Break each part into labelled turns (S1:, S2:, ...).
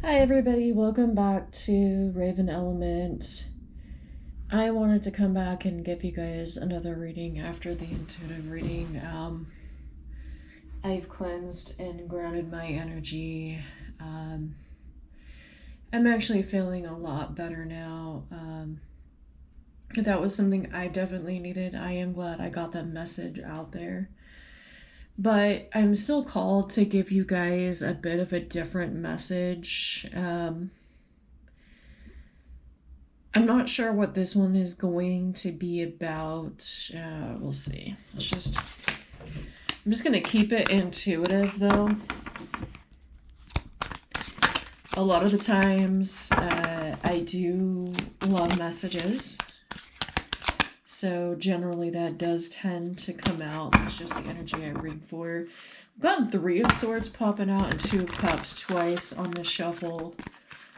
S1: Hi everybody, welcome back to Raven Element. I wanted to come back and give you guys another reading after the intuitive reading. I've cleansed and grounded my energy. I'm actually feeling a lot better now. That was something I definitely needed. I am glad I got that message out there. But I'm still called to give you guys a bit of a different message. I'm not sure what this one is going to be about. We'll see. I'm just going to keep it intuitive, though. A lot of the times, I do love messages. So generally that does tend to come out. It's just the energy I read for. I've gotten 3 of Swords popping out and 2 of Cups twice on the shuffle,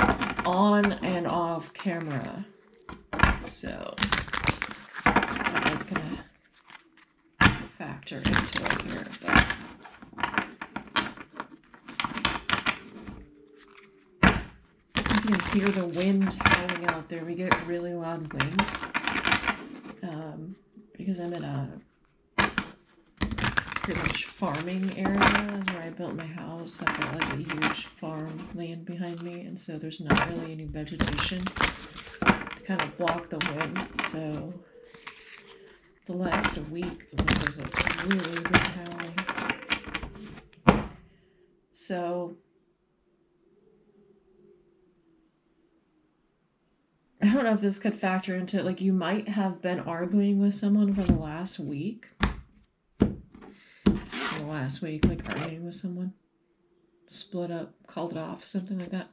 S1: on and off camera. So that's gonna factor into it here, but you can hear the wind howling out there. We get really loud wind because I'm in a pretty much farming area. Is where I built my house. I've got like a huge farmland behind me, and so there's not really any vegetation to kind of block the wind. So the last week the wind was like really howling. So I don't know if this could factor into it. Like, you might have been arguing with someone for the last week. Like arguing with someone. Split up, called it off, something like that.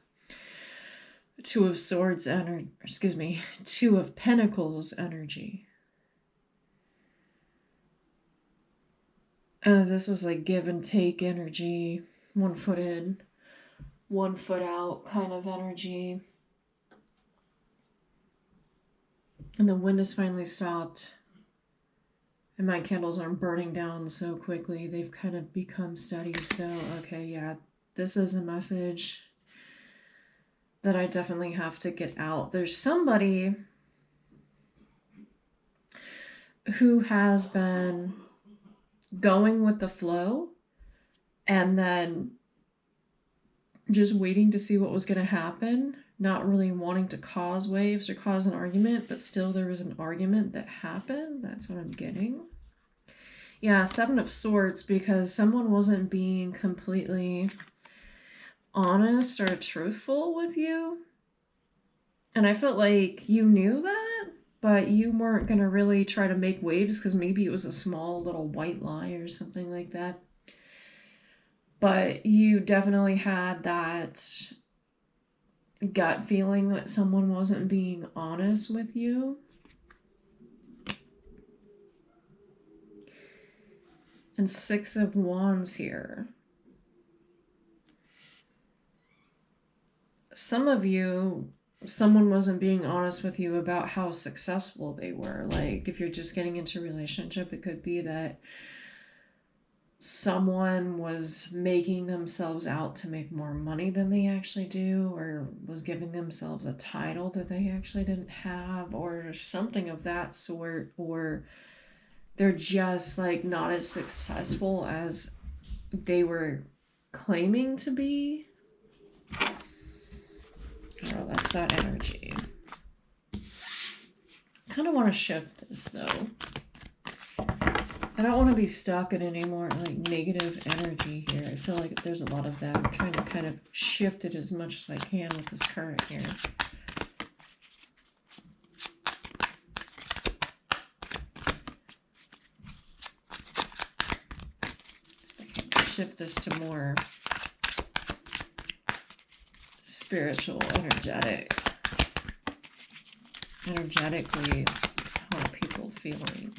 S1: 2 of Swords energy, 2 of Pentacles energy. This is like give and take energy. 1 foot in, 1 foot out kind of energy. And the wind has finally stopped. And my candles aren't burning down so quickly. They've kind of become steady. So, okay, yeah, this is a message that I definitely have to get out. There's somebody who has been going with the flow and then just waiting to see what was going to happen. Not really wanting to cause waves or cause an argument, but still there was an argument that happened. That's what I'm getting. Yeah, 7 of Swords, because someone wasn't being completely honest or truthful with you. And I felt like you knew that, but you weren't going to really try to make waves because maybe it was a small little white lie or something like that. But you definitely had that gut feeling that someone wasn't being honest with you. And 6 of Wands here. Some of you, someone wasn't being honest with you about how successful they were. Like, if you're just getting into a relationship, it could be that someone was making themselves out to make more money than they actually do, or was giving themselves a title that they actually didn't have, or something of that sort, or they're just like not as successful as they were claiming to be. I don't know, that's that energy. I kind of want to shift this though. I don't want to be stuck in any more like negative energy here. I feel like there's a lot of that. I'm trying to kind of shift it as much as I can with this current here. Shift this to more spiritual, energetically, how are people feeling?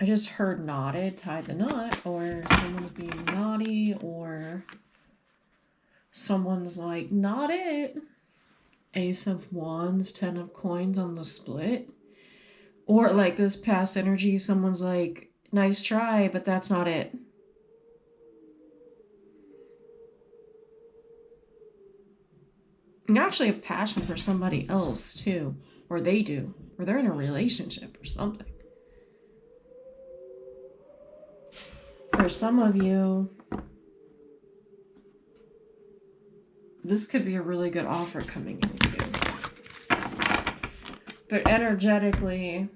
S1: I just heard knotted, tie the knot, or someone's being naughty, or someone's like, not it. Ace of Wands, 10 of Coins on the split. Or like this past energy, someone's like, Nice try, but that's not it. You actually have passion for somebody else too, or they do, or they're in a relationship or something. For some of you, this could be a really good offer coming in too. But energetically,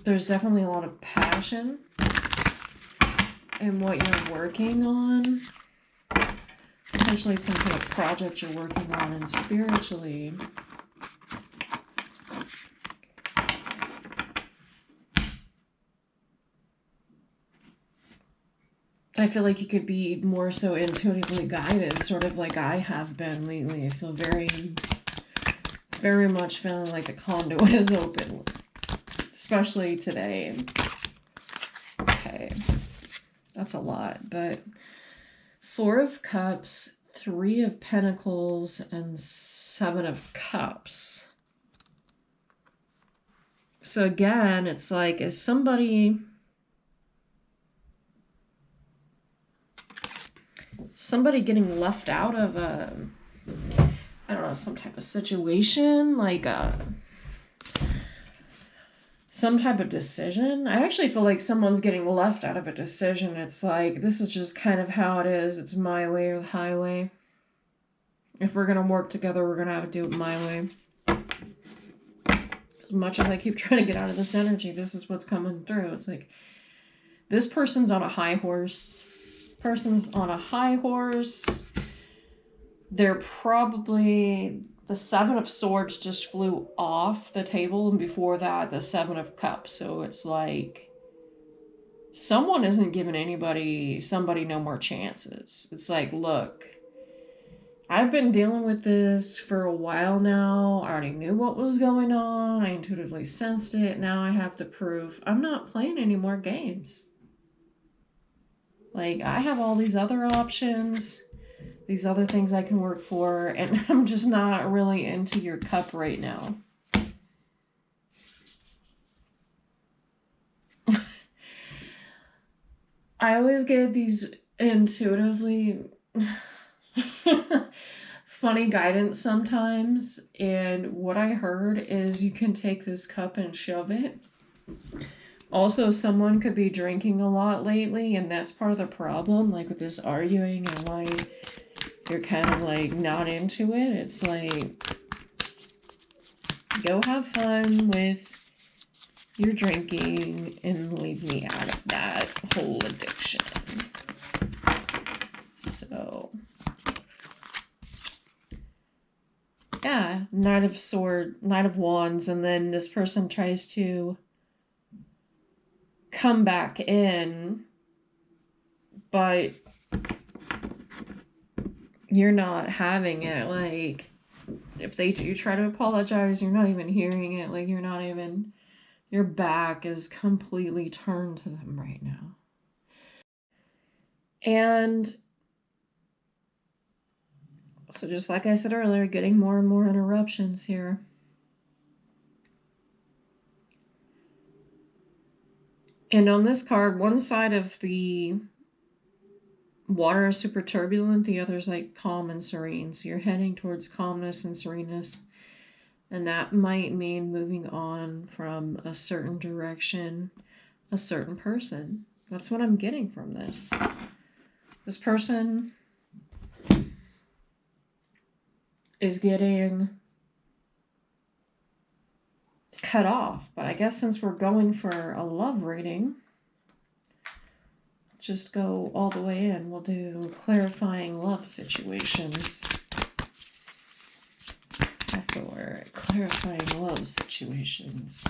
S1: there's definitely a lot of passion in what you're working on. Potentially some kind of project you're working on, and spiritually, I feel like you could be more so intuitively guided, sort of like I have been lately. I feel very much feeling like the conduit is open, especially today. Okay, that's a lot, but 4 of Cups, 3 of Pentacles, and 7 of Cups. So again, it's like, is somebody getting left out of a, I don't know, some type of situation, like some type of decision? I actually feel like someone's getting left out of a decision. It's like, this is just kind of how it is. It's my way or the highway. If we're going to work together, we're going to have to do it my way. As much as I keep trying to get out of this energy, this is what's coming through. It's like, this person's on a high horse. They're probably, the 7 of Swords just flew off the table, and before that, the 7 of Cups. So it's like, someone isn't giving somebody no more chances. It's like, look, I've been dealing with this for a while now. I already knew what was going on. I intuitively sensed it. Now I have to prove I'm not playing any more games. Like, I have all these other options, these other things I can work for, and I'm just not really into your cup right now. I always get these intuitively funny guidance sometimes, and what I heard is you can take this cup and shove it. Also, someone could be drinking a lot lately, and that's part of the problem, like with this arguing and why you're kind of like not into it. It's like, go have fun with your drinking and leave me out of that whole addiction. So, yeah, Knight of Wands, and then this person tries to come back in, but you're not having it. Like, if they do try to apologize, you're not even hearing it. Like, your back is completely turned to them right now. And so, just like I said earlier, getting more and more interruptions here. And on this card, one side of the water is super turbulent, the other is like calm and serene. So you're heading towards calmness and sereneness. And that might mean moving on from a certain direction, a certain person. That's what I'm getting from this. This person is getting cut off. But I guess since we're going for a love reading, just go all the way in. We'll do clarifying love situations. For clarifying love situations.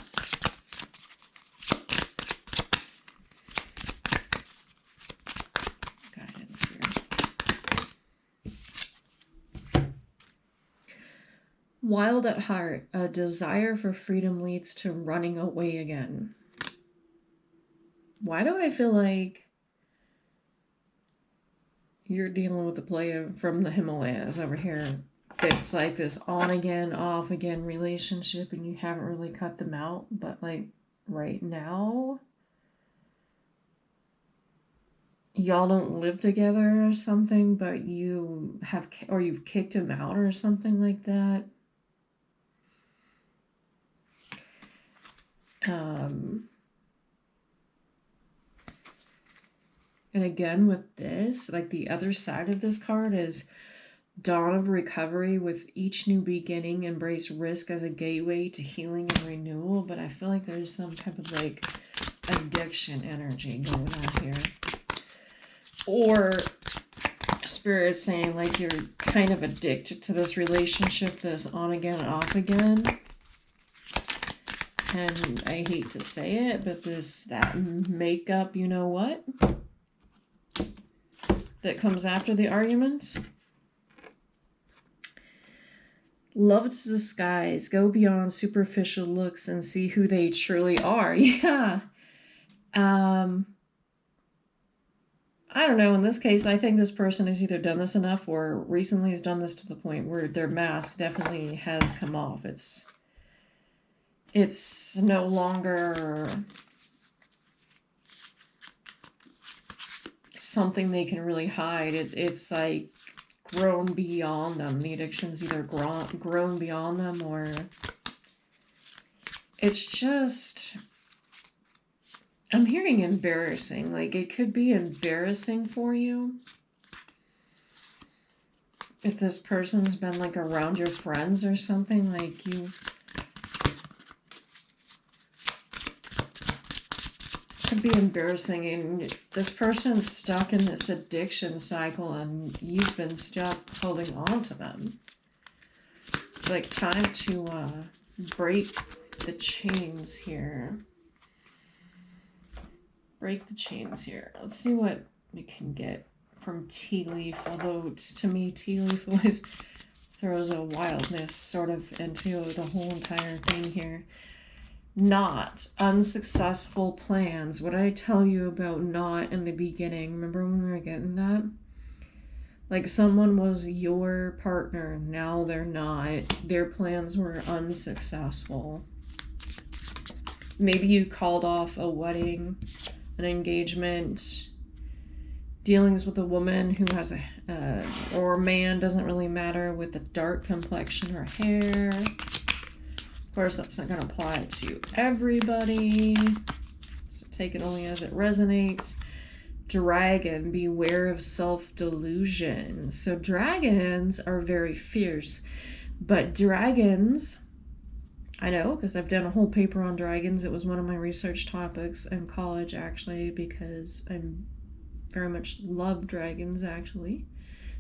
S1: Guidance here. Wild at heart, a desire for freedom leads to running away again. Why do I feel like you're dealing with the player from the Himalayas over here? It's like this on again, off again relationship, and you haven't really cut them out, but like right now y'all don't live together or something, but you've kicked him out or something like that. And again, with this, like the other side of this card is dawn of recovery. With each new beginning, embrace risk as a gateway to healing and renewal. But I feel like there's some type of like addiction energy going on here. Or Spirit saying like you're kind of addicted to this relationship, this on again, off again. And I hate to say it, but that makeup, you know what? That comes after the arguments. Love to disguise. Go beyond superficial looks and see who they truly are. Yeah. I don't know. In this case, I think this person has either done this enough or recently has done this to the point where their mask definitely has come off. It's no longer something they can really hide. It's like grown beyond them. The addiction's either grown beyond them, or it's just, I'm hearing embarrassing. Like it could be embarrassing for you if this person's been like around your friends or something. Like could be embarrassing, and this person's stuck in this addiction cycle and you've been stuck holding on to them. It's like time to break the chains here. Break the chains here. Let's see what we can get from Tea Leaf, although to me Tea Leaf always throws a wildness sort of into the whole entire thing here. Not unsuccessful plans. What did I tell you about not in the beginning? Remember when we were getting that? Like someone was your partner, now they're not. Their plans were unsuccessful. Maybe you called off a wedding, an engagement, dealings with a woman who has or a man, doesn't really matter, with a dark complexion or hair. Of course, that's not going to apply to everybody, so take it only as it resonates. Dragon, beware of self-delusion. So dragons are very fierce, but dragons, I know because I've done a whole paper on dragons. It was one of my research topics in college, actually, because I very much love dragons, actually.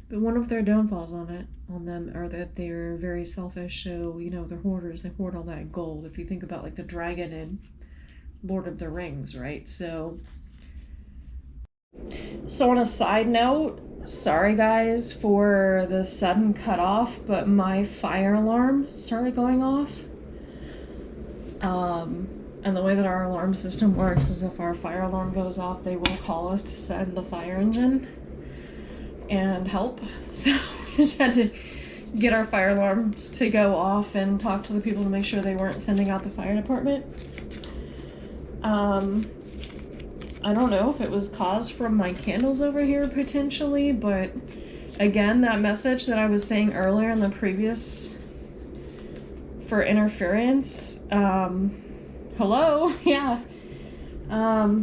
S1: But one of their downfalls on them are that they're very selfish. So, you know, they're hoarders. They hoard all that gold. If you think about like the dragon in Lord of the Rings, right? So on a side note, sorry guys for the sudden cutoff, but my fire alarm started going off. And the way that our alarm system works is if our fire alarm goes off, they will call us to send the fire engine and help. So we just had to get our fire alarms to go off and talk to the people to make sure they weren't sending out the fire department. I don't know if it was caused from my candles over here potentially, but again, that message that I was saying earlier in the previous for interference, hello, yeah.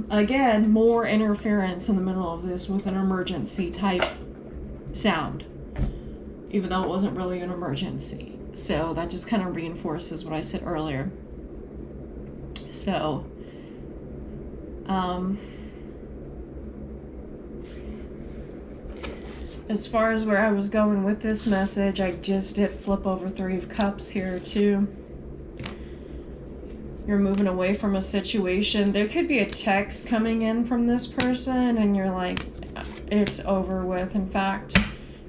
S1: Again, more interference in the middle of this with an emergency type sound, even though it wasn't really an emergency. So that just kind of reinforces what I said earlier. So, as far as where I was going with this message, I just did flip over 3 of Cups here too. You're moving away from a situation. There could be a text coming in from this person and you're like, it's over with. In fact,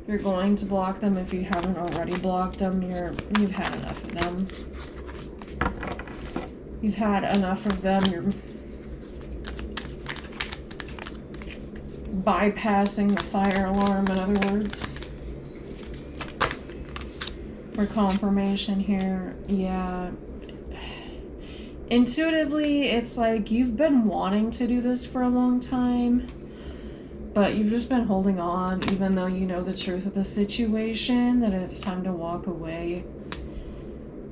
S1: you're going to block them if you haven't already blocked them. You've had enough of them. You've had enough of them. You're bypassing the fire alarm, in other words. For confirmation here, yeah. intuitively, it's like you've been wanting to do this for a long time, but you've just been holding on, even though you know the truth of the situation, that it's time to walk away.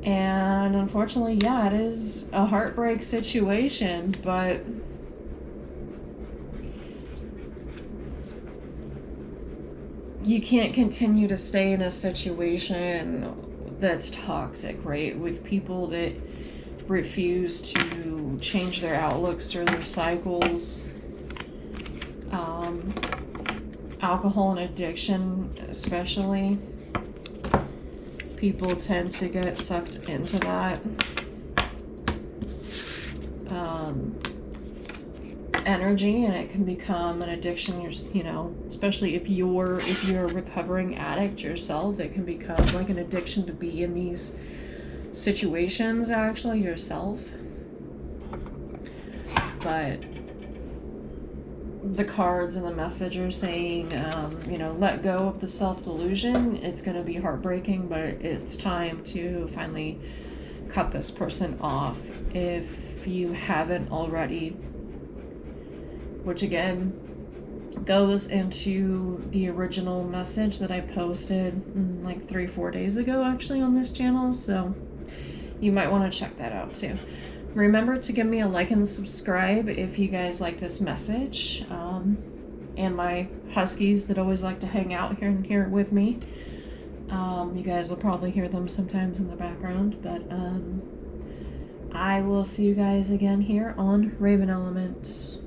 S1: And unfortunately, yeah, it is a heartbreak situation, but you can't continue to stay in a situation that's toxic, right? With people that refuse to change their outlooks or their cycles. Alcohol and addiction, especially, people tend to get sucked into that. Energy, and it can become an addiction. You know, especially if you're a recovering addict yourself, it can become like an addiction to be in these situations actually yourself. But the cards and the message are saying, you know, let go of the self-delusion. It's going to be heartbreaking, but it's time to finally cut this person off if you haven't already. Which again goes into the original message that I posted like 3-4 days ago actually on this channel, so you might want to check that out too. Remember to give me a like and subscribe if you guys like this message, and my huskies that always like to hang out here with me. You guys will probably hear them sometimes in the background, but I will see you guys again here on Raven Element.